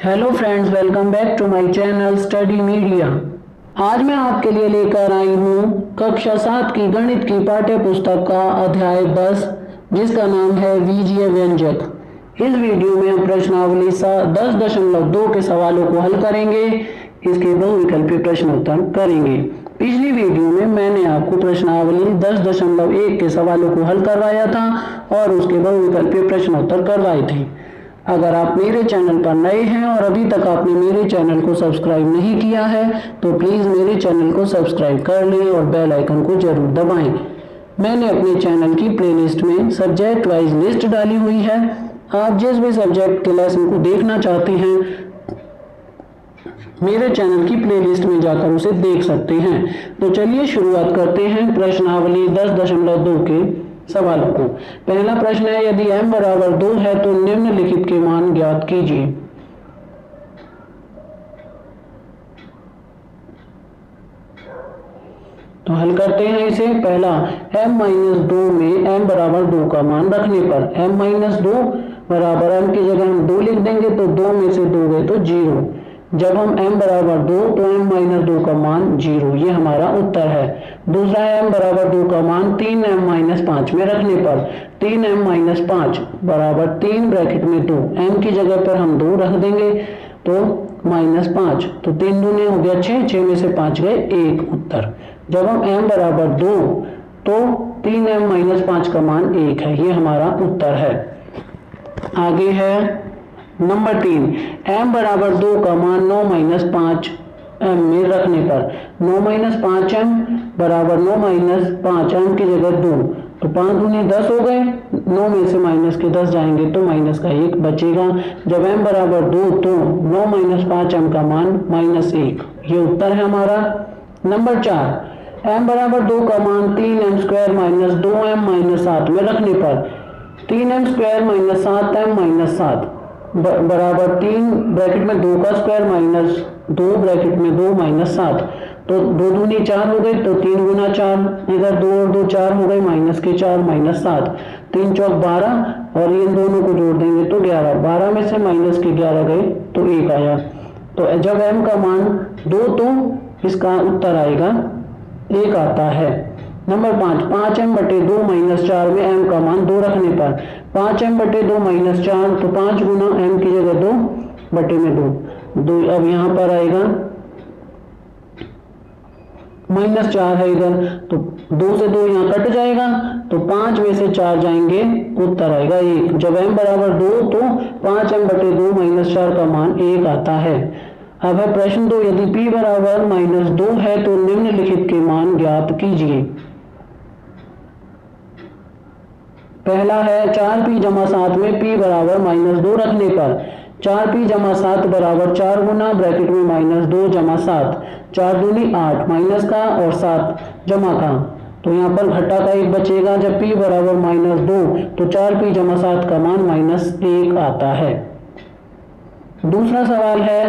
Hello friends, welcome back to my channel study media. आज मैं आपके लिए लेकर आई हूँ कक्षा 7 की गणित की पाठ्य पुस्तक का अध्याय 10 जिसका नाम है बीजीय व्यंजक। इस वीडियो में हम प्रश्नावली 10.2 के सवालों को हल करेंगे। इसके बहुविकल्पीय प्रश्न उत्तर करेंगे। पिछली वीडियो में मैंने आपको प्रश्नावली 10.1 के सवालों को हल करवाया था और उसके बहुविकल्पीय प्रश्न उत्तर करवाए थे। अगर आप मेरे चैनल पर नए हैं और अभी तक आपने मेरे चैनल को सब्सक्राइब नहीं किया है तो प्लीज़ मेरे चैनल को सब्सक्राइब कर लें और बेल आइकन को जरूर दबाएं। मैंने अपने चैनल की प्लेलिस्ट में सब्जेक्ट वाइज लिस्ट डाली हुई है। आप जिस भी सब्जेक्ट के लेसन को देखना चाहते हैं मेरे चैनल की प्लेलिस्ट में जाकर उसे देख सकते हैं। तो चलिए शुरुआत करते हैं प्रश्नावली 10.2 के सवालों को। पहला प्रश्न है, यदि m बराबर 2 है तो निम्नलिखित के मान ज्ञात कीजिए। तो हल करते हैं इसे। पहला, m-2 में m बराबर 2 का मान रखने पर m-2 बराबर m की जगह हम 2 लिख देंगे तो 2 में से 2 गए तो 0। जब हम m बराबर 2 तो m-2 का मान 0, ये हमारा उत्तर है। दूसरा है m बराबर 2 का मान 3m-5 में रखने पर 3m-5 बराबर 3 ब्रैकेट में 2, m की जगह पर हम 2 रख देंगे तो -5, तो 3 दूनी हो गया 6, 6 में से 5 गए 1 उत्तर। जब हम m बराबर 2 तो 3m-5 का मान 1 है, ये हमारा उत्तर है। आगे है नंबर 3, m बराबर 2 का मान 9-5 m में रखने पर 9-5m बराबर 9-5m की जगह 2, तो 5 दूनी 10 हो गए, 9 में से माइनस के 10 जाएंगे तो माइनस का 1 बचेगा। जब m बराबर 2 तो 9-5m का मान -1, ये उत्तर है हमारा। नंबर 4, m बराबर 2 का मान 3m² - 2m-7 में रखने पर 3m² - 7m-7 बराबर 3 ब्रैकेट में 2 का स्क्वायर माइनस 2 ब्रैकेट में 2 -7, तो 2 दूनी 4 हो गई, तो 3 गुना 4, इधर 2 और 2 4 हो गई, माइनस के 4 -7, 3 चौक 12 और इन दोनों को जोड़ देंगे तो 11, 12 में से माइनस के 11 गए तो 1 आया। तो जब m का मान 2 तो इसका उत्तर आएगा 1 आता है। नंबर 5, 5m/2 - 4 में m का मान 2 रखने पर 5m/2 - 4, तो 5 गुना m की जगह 2/2, अब यहाँ पर आएगा -4 है इधर, तो 2 से 2 यहाँ कट जाएगा, तो 5 में से 4 जाएंगे, उत्तर आएगा 1। जब m बराबर 2 तो 5m/2 - 4 का मान 1 आता है। अब है प्रश्न 2, यदि p बराबर -2 है तो निम्नलिखित के मान ज्ञात कीजिए। पहला है 4p - 7 में p बराबर -2 रखने पर 4p - 7 बराबर 4 गुना ब्रैकेट में -2 - 7, 4 दूनी 8, माइनस का और 7 जमा का, तो यहाँ पर घटा का 1 बचेगा। जब p बराबर -2 तो 4p - 7 का मान -1 आता है। दूसरा सवाल है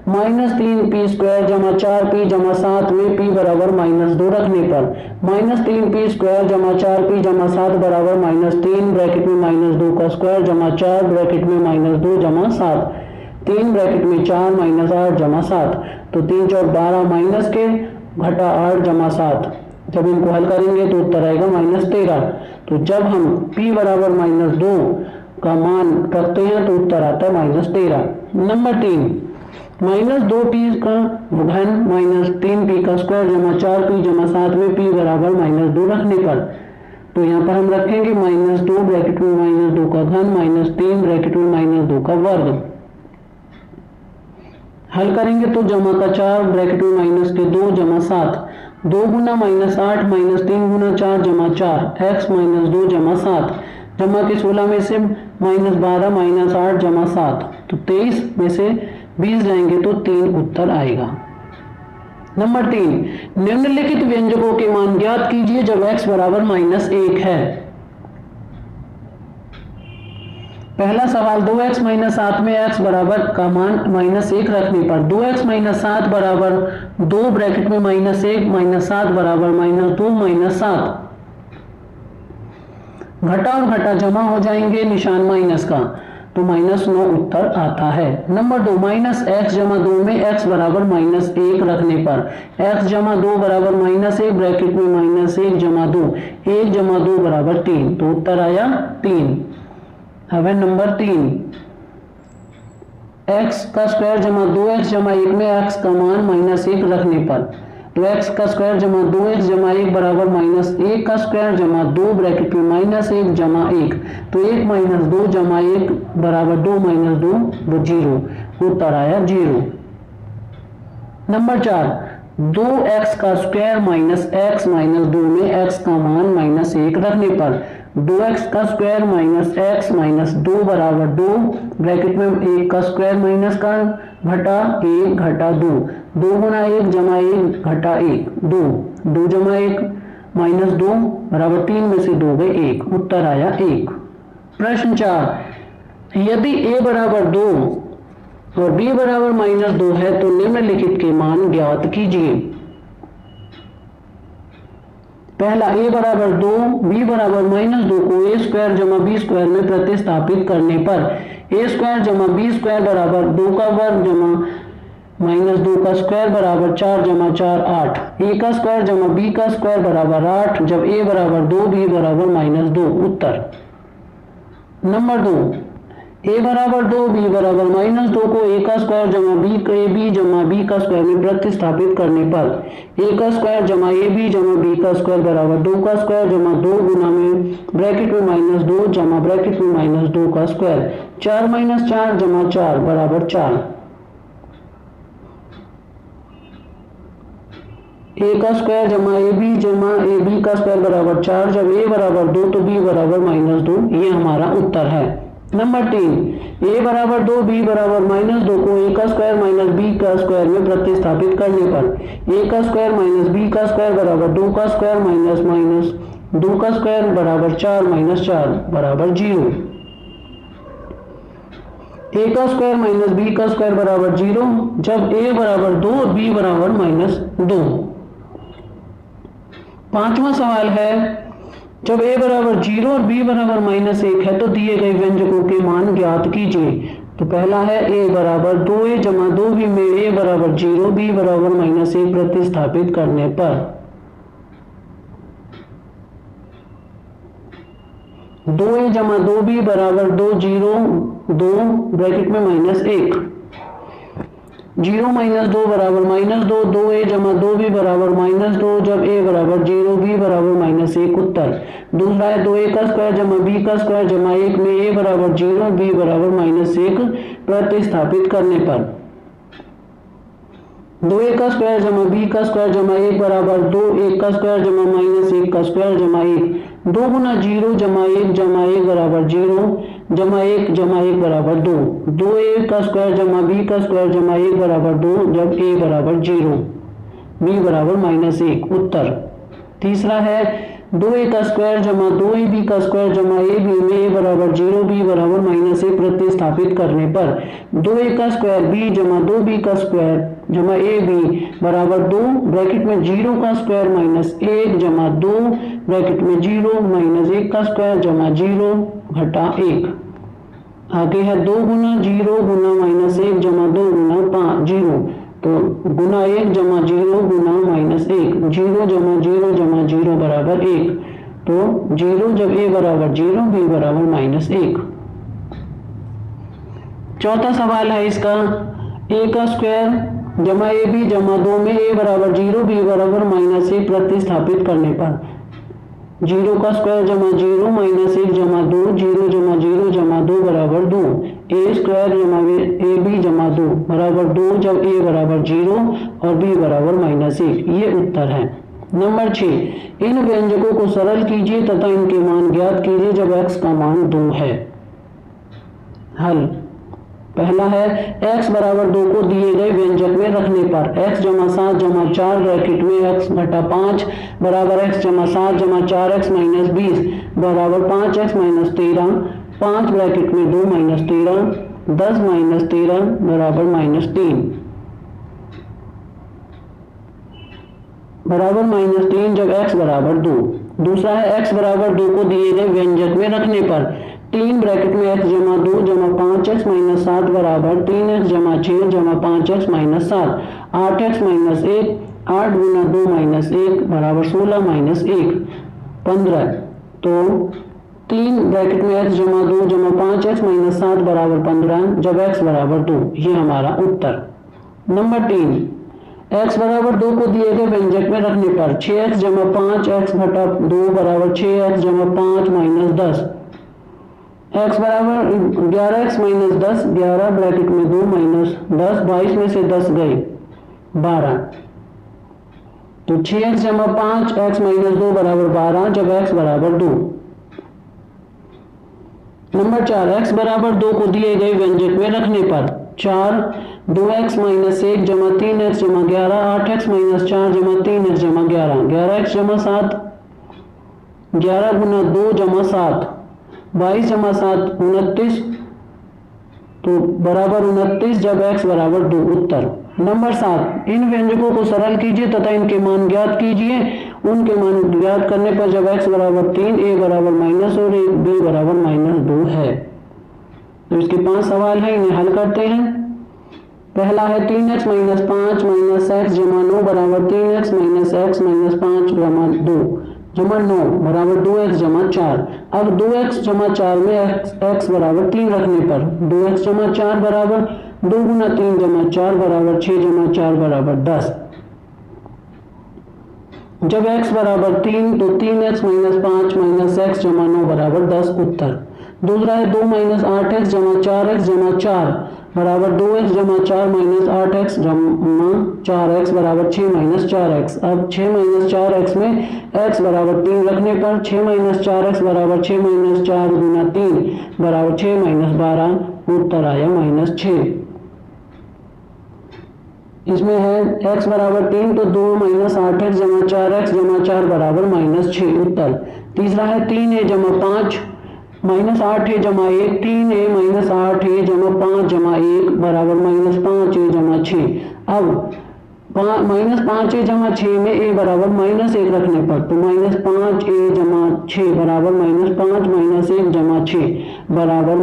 -3p² - 4p - 7 में p बराबर -2 रखने पर -3p² - 4p - 7 बराबर -3 ब्रैकेट में -2 का स्क्वायर जमा 4 ब्रैकेट में -2 जमा 7, 3 ब्रैकेट में 4 -8 जमा 7, तो 3 चौक 12, माइनस के घटा 8 जमा 7, जब इनको हल करेंगे तो उत्तर आएगा -13। तो जब हम p बराबर -2 का मान रखते हैं तो उत्तर आता है -13। नंबर 3, -2p का घन - 3p का स्क्वायर जमा 4p जमा 7 में p बराबर -2 रखने पर, तो यहाँ पर हम रखेंगे -2 ब्रैकेट में -2 का घन -3 ब्रैकेट में -2 का वर्ग। हल करेंगे तो जमा का 4 ब्रैकेट में माइनस के 2 जमा 7, 2 गुना -8 -3 गुना 4 जमा 4, x -2 जमा 7, जमा के 16 में से -12 -8 जमा 7, तो 23 में से 20 जाएंगे तो 3 उत्तर आएगा। नंबर 3, निम्नलिखित व्यंजकों के मान ज्ञात कीजिए जब x बराबर -1 है। पहला सवाल, 2x - 7 में x बराबर का मान -1 रखने पर 2x - 7 बराबर 2 ब्रैकेट में -1 - 7 बराबर -2 - 7, घटा और घटा जमा हो जाएंगे, निशान माइनस का, तो -9 उत्तर आता है। नंबर 2, -x जमा 2 में x बराबर -1 रखने पर x जमा 2 बराबर -1 ब्रैकेट में -1 जमा 2, 1 जमा 2 बराबर 3, तो उत्तर आया 3। अब है नंबर 3, x का स्क्वायर जमा 2x जमा 1 में x का मान -1 रखने पर, तो x का स्क्वायर जमा 2x जमा 1 बराबर -1 का स्क्वायर जमा 2 ब्रैकेट में -1 जमा 1, तो 1 - 2 जमा 1 बराबर 2 - 2 वो 0, उत्तर आया 0। नंबर 4, 2x का स्क्वायर -x - 2 में x का मान -1 रखने पर 2x का स्क्वायर -x - 2 बराबर 2 ब्रैकेट में 1 का स्क्वायर माइनस का घटा 1 घटा 2, 2 गुना 1 जमा 1 घटा 1 2, 2 जमा 1 -2 बराबर 3 में से 2 गए 1, उत्तर आया 1। प्रश्न 4, यदि a बराबर 2 और b बराबर -2 है तो निम्नलिखित के मान ज्ञात कीजिए। पहला, a बराबर 2 b बराबर -2 को a स्क्वायर जमा b स्क्वायर में प्रतिस्थापित करने पर a स्क्वायर जमा b स्क्वायर बराबर 2 का वर्ग जमा -2 का स्क्वायर बराबर 4 जमा 4 8, a का स्क्वायर जमा b का स्क्वायर बराबर 8 जब a बराबर 2 b बराबर -2, उत्तर। नंबर 2, a बराबर 2 b बराबर -2 को a का स्क्वायर जमा b जमा b का स्क्वायर में प्रतिस्थापित करने पर a का स्क्वायर जमा ab जमा b का स्क्वायर बराबर 2 का स्क्वायर जमा 2 गुना में ब्रैकेट में -2 जमा ब्रैकेट में -2 का स्क्वायर, 4 - 4 जमा 4 बराबर 4, a का स्क्वायर जमा ab का स्क्वायर बराबर 4 जब a बराबर 2 तो b बराबर -2, ये हमारा उत्तर है। नंबर 3, a बराबर 2 b बराबर -2 को a का स्क्वायर b का स्क्वायर में प्रतिस्थापित करने पर a का स्क्वायर b का स्क्वायर बराबर 2 का स्क्वायर माइनस 2 का स्क्वायर बराबर 4 - 4 बराबर 0, a का स्क्वायर b का स्क्वायर बराबर 0 जब a बराबर 2 और b बराबर -2। पांचवा सवाल है, जब a बराबर 0 और b बराबर -1 है तो दिए गए व्यंजकों के मान ज्ञात कीजिए। तो पहला है a बराबर 2a जमा 2b में a बराबर 0 b बराबर -1 प्रतिस्थापित करने पर 2a जमा 2b बराबर 2 0 2 ब्रैकेट में -1, 0 - 2 बराबर -2, 2a जमा 2b बराबर -2 जब a बराबर 0 b बराबर -1, उत्तर। दूसरा है 2a का स्क्वायर जमा b का स्क्वायर जमा 1 में a बराबर 0 b बराबर -1 प्रतिस्थापित करने पर 2a का स्क्वायर जमा b का स्क्वायर जमा 1 बराबर 2, 1 का स्क्वायर जमा -1 का स्क्वायर जमा 1, 2 गुना 0 जमा 1 बराबर 0 जमा 1 बराबर 2, 2a का स्क्वायर जमा b का स्क्वायर जमा 1 बराबर 2 जब a बराबर 0 b बराबर -1, उत्तर। तीसरा है 2a का स्क्वायर जमा 2ab का स्क्वायर जमा ab में a बराबर 0 b बराबर -1 प्रतिस्थापित करने पर 2a का स्क्वायर b जमा 2b का स्क्वायर जमा ab बराबर 2 ब्रैकेट में 0 का स्क्वायर -1 जमा 2 ब्रैकेट में 0 -1 का स्क्वायर जमा 0 घटा 1। आगे है 2 गुना 0 गुना -1 जमा 2 गुना 5 0, तो गुना 1 जमा 0 गुना -1, 0 जमा 0 बराबर 1, तो 0 जब a बराबर 0 b बराबर -1। चौथा सवाल है इसका, a का स्क्वायर जमा ab जमा 2 में a बराबर 0 b बराबर -1 प्रतिस्थापित करने पर 0 का स्क्वायर जमा 0 -1 जमा 2 0 जमा 2 बराबर 2, a स्क्वायर जमा ab जमा 2 बराबर 2 जब a बराबर 0 और b बराबर -1, ये उत्तर है। नंबर 6, इन व्यंजकों को सरल कीजिए तथा इनके मान ज्ञात कीजिए जब x का मान 2 है। हल, पहला है x बराबर 2 को दिए गए व्यंजक में रखने पर x जमा 7 जमा 4 ब्रैकेट में x घटा 5 बराबर x जमा 7 जमा 4x माइनस 20 बराबर 5x माइनस 13, 5 ब्रैकेट में 2 माइनस 13, 10 माइनस 13 बराबर -3 बराबर -3 जब x बराबर 2। दूसरा है x बराबर 2 को दिए गए व्यंजक में रखने पर, 3 ब्रैकेट में x जमा 2 जमा 5x माइनस 7 बराबर 3x जमा 6 जमा 5x माइनस 7, 8x माइनस 1, 8 गुना 2 माइनस 1 बराबर 16 माइनस 1 15। तो 3 ब्रैकेट में x जमा 2 जमा 5x माइनस 7 बराबर 15 जब x बराबर 2, ये हमारा उत्तर। नंबर 3, x बराबर 2 को दिए गए व्यंजक में रखने पर 6x जमा 5x घटा 2 बराबर 6x जमा 5 माइनस 10, x बराबर 11x माइनस 10, 11 ब्रैकेट में 2 माइनस 10, 22 में से 10 गए 12। तो 6x जमा 5x माइनस 2 बराबर 12 जब x बराबर 2। नंबर 4, x बराबर 2 को दिए गए व्यंजक में रखने पर 4 2x माइनस 1 जमा 3x जमा 11, 8x माइनस 4 जमा 3x जमा 11, 11x जमा 7, 11 गुना 2 जमा 7, 22 जमा 7 29, तो बराबर 29 जब x बराबर 2, उत्तर। नंबर 7, इन व्यंजकों को सरल कीजिए तथा इनके मान ज्ञात कीजिए। उनके मान ज्ञात करने पर जब x बराबर 3, a बराबर माइनस और b बराबर माइनस 2 है। तो इसके 5 सवाल हैं, इन्हें हल करते हैं। पहला है 3x माइनस 5 माइनस x जमा 9 बराबर 3x माइनस x माइनस 5 जमा 2 जमा 9 बराबर 2x जमा 4। अब 2x जमा 4 में x बराबर 3 रखने पर 2x जमा 4 बराबर 2 गुना 3 जमा 4 बराबर 6 जमा 4 बराबर 10। जब x बराबर 3 तो 3x माइनस 5 माइनस x जमा 9 बराबर 10, उत्तर। दूसरा है 2 माइनस 8x जमा 4x जमा 4 बराबर 2x जमा 4 माइनस 8x जमा 4x बराबर 6 माइनस 4x। अब 6 माइनस 4x में x बराबर 3 रखने पर 6 माइनस 4x बराबर 6 माइनस 4 गुना 3 बराबर 6 माइनस 12, उत्तर आया माइनस 6। इसमें है x बराबर 3 तो 2 माइनस 8x जमा 4x जमा 4 बराबर माइनस 6, उत्तर। तीसरा है 3a जमा 5 माइनस 8a जमा 1, 3a माइनस 8a जमा 5 जमा 1 बराबर माइनस 5a जमा 6। अब माइनस 5a जमा 6 में a बराबर माइनस 1 रखने पर तो माइनस 5a जमा 6 बराबर माइनस 5 माइनस 1 जमा 6 बराबर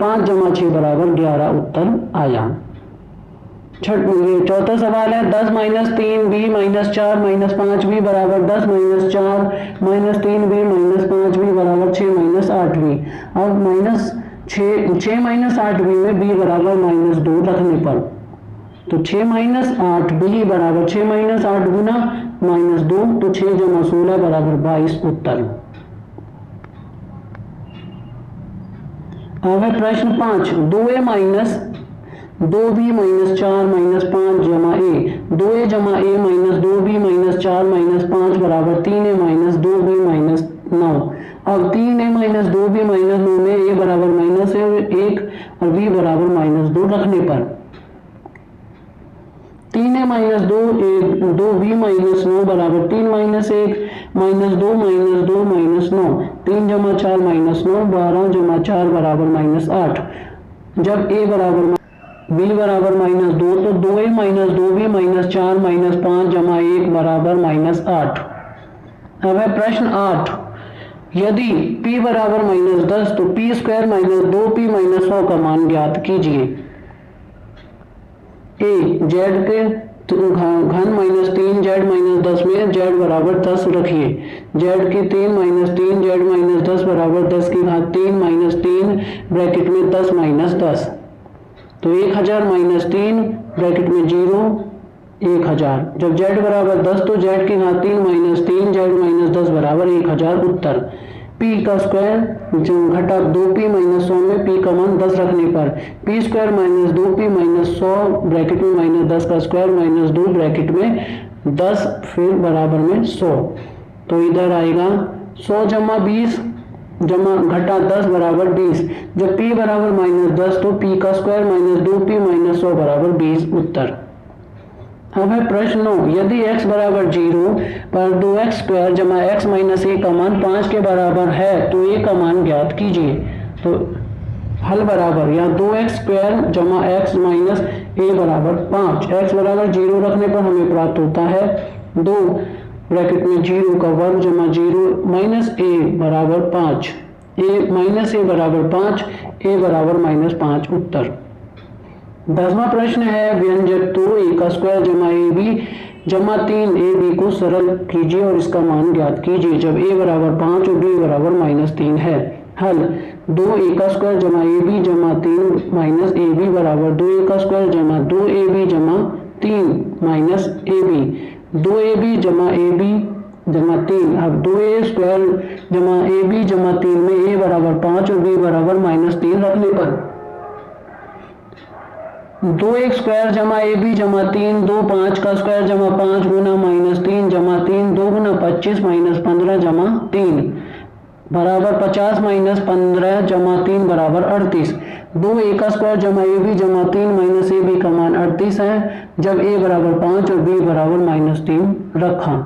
5 जमा 6 बराबर 11, उत्तर आया। चौथा सवाल है 10 minus 3b minus 4 minus 5b बराबर 10 minus 4 minus 3b minus 5b बराबर 6 माइनस 8b। अब माइनस 6 माइनस 8b में b बराबर माइनस 2 रखने पर तो 6 माइनस 8b बराबर 6 माइनस 8 गुना माइनस 2 तो 6 जमा 16 बराबर 22, उत्तर। अब है प्रश्न 5, 2a minus 2b minus 4 minus 5 जमा a, 2a जमा a minus 2b minus 4 minus 5 बराबर 3a माइनस 2b माइनस 9। अब 3a माइनस 2b माइनस 9 में a बराबर माइनस 1 और b बराबर माइनस 2 रखने पर 3a माइनस 2b माइनस 9 बराबर 3 माइनस 1 माइनस 2 माइनस 2 माइनस 9, 3 जमा 4 माइनस 9, 12 जमा 4 बराबर माइनस 8। जब a बराबर b बराबर माइनस 2 तो 2a minus 2b minus 4 minus 5 जमा 1 बराबर माइनस 8। अब है प्रश्न 8, यदि p बराबर माइनस 10 तो p square minus 2p minus 100 का मान ज्ञात कीजिए। a z के घन माइनस 3 z माइनस 10 में z बराबर 10 रखिए। z की 3 माइनस 3 z माइनस 10 बराबर 10 की घात 3 माइनस 3 ब्रैकेट में 10 माइनस 10, तो 1000 माइनस 3 ब्रैकेट में 0 1000। जब z बराबर 10 तो z की घात 3 माइनस 3 z माइनस 10 बराबर 1000, उत्तर। p का स्क्वायर घटा 2p माइनस 100 में p का मान 10 रखने पर p square minus 2p minus 100 bracket में माइनस 10 का स्क्वायर माइनस 2 ब्रैकेट में 10 फिर बराबर में 100, तो इधर आएगा 100 जमा 20 जमा घटा 10 बराबर 20। जब p बराबर माइनस 10 तो p का स्क्वायर माइनस 2p माइनस 100 बराबर 20, उत्तर। अब है प्रश्न 9, यदि x बराबर 0 पर 2x स्क्वायर जमा x माइनस a का मान 5 के बराबर है तो a का मान ज्ञात कीजिए। तो हल बराबर या 2x स्क्वायर जमा x माइनस a बराबर 5, x बराबर 0 रखने पर हमें प्राप्त होता है 2 ब्रैकेट में 0 का वर्ग जमा 0 माइनस a बराबर 5 ए माइनस ए बराबर 5, ए बराबर -5 उत्तर। 10वां प्रश्न है व्यंजक 2a का स्क्वायर जमा ab जमा 3ab को सरल कीजिए और इसका मान ज्ञात कीजिए जब a बराबर 5 और b बराबर -3 है। हल 2a का स्क्वायर जमा ab जमा 3 माइनस ab बराबर 2a का स्क्वायर जमा 2ab जमा 3 माइनस ab 2ab जमा ab जमा 3। अब 2a स्क्वायर जमा ab जमा 3 में a बराबर 5 और b बराबर -3 रखने पर 2a स्क्वायर जमा ab जमा 3 2 5 का स्क्वायर जमा 5 गुना -3 जमा 3 2 गुना 25 -15 जमा 3 बराबर 50 -15 जमा 3 बराबर 38। 2a का स्क्वायर जमा ab जमा 3 माइनस ab का मान 38 है जब a बराबर 5 और b बराबर -3 रखा।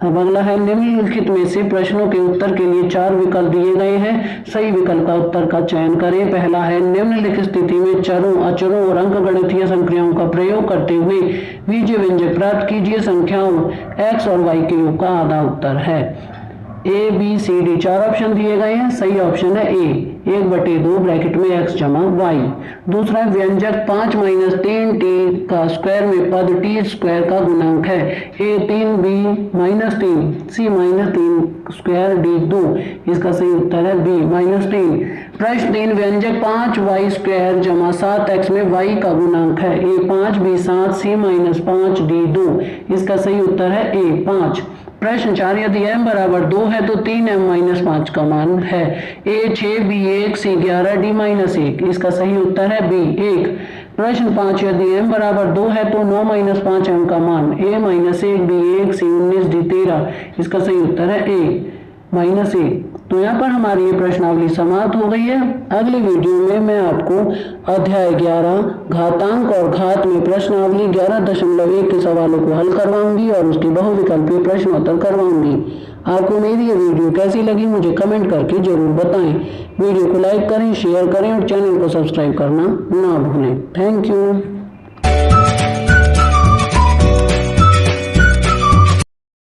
अब अगला है निम्नलिखित में से प्रश्नों के उत्तर के लिए 4 विकल्प दिए गए हैं, सही विकल्प का उत्तर का चयन करें। पहला है निम्नलिखित स्थिति में चरों, अचरों और अंकगणितीय संख्याओं का प्रयोग करते हुए बीजीय व्यंजक प्राप्त कीजिए। संख्याओं x और y के योग का आधा उत्तर है। A B C D 4 option दिए गए हैं, सही ऑप्शन है ए 1/2 ब्रैकेट में x जमा y। दूसरा व्यंजक 5 माइनस 3t का स्क्वायर में पद t स्क्वायर का गुणांक है। a 3 b -3 c -3 square d 2, इसका सही उत्तर है b -3। प्रश्न 3 व्यंजक 5y स्क्वायर जमा 7x में y का गुणांक है। a 5 b 7 c -5 d 2, इसका सही उत्तर है a 5। प्रश्न 4 यदि m बराबर 2 है तो 3m - 5 का मान है। a 6 b 1 c 11 d -1, इसका सही उत्तर है b 1। प्रश्न 5 यदि m बराबर 2 है तो 9 - 5m का मान a -1 b 1 c 19 d 13, इसका सही उत्तर है a -1। तो यहाँ पर हमारी ये प्रश्नावली समाप्त हो गई है। अगली वीडियो में मैं आपको अध्याय 11 घातांक और घात में प्रश्नावली 11.1 के सवालों को हल करवाऊंगी और उसके बहुविकल्पीय प्रश्नोत्तर करवाऊंगी। आपको मेरी ये वीडियो कैसी लगी मुझे कमेंट करके जरूर बताएं। वीडियो को लाइक करें, शेयर करें और चैनल को सब्सक्राइब करना ना भूलें। Thank you.